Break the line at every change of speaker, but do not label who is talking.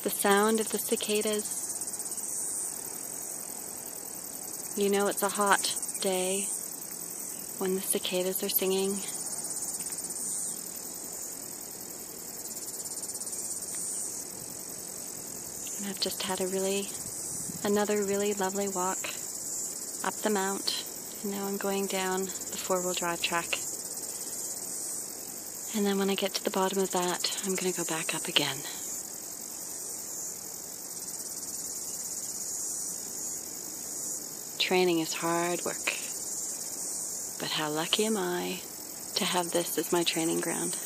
the sound of the cicadas. You know it's a hot day when the cicadas are singing. And I've just had another really lovely walk up the mount, and now I'm going down the four-wheel drive track. And then when I get to the bottom of that, I'm going to go back up again. Training is hard work, but how lucky am I to have this as my training ground.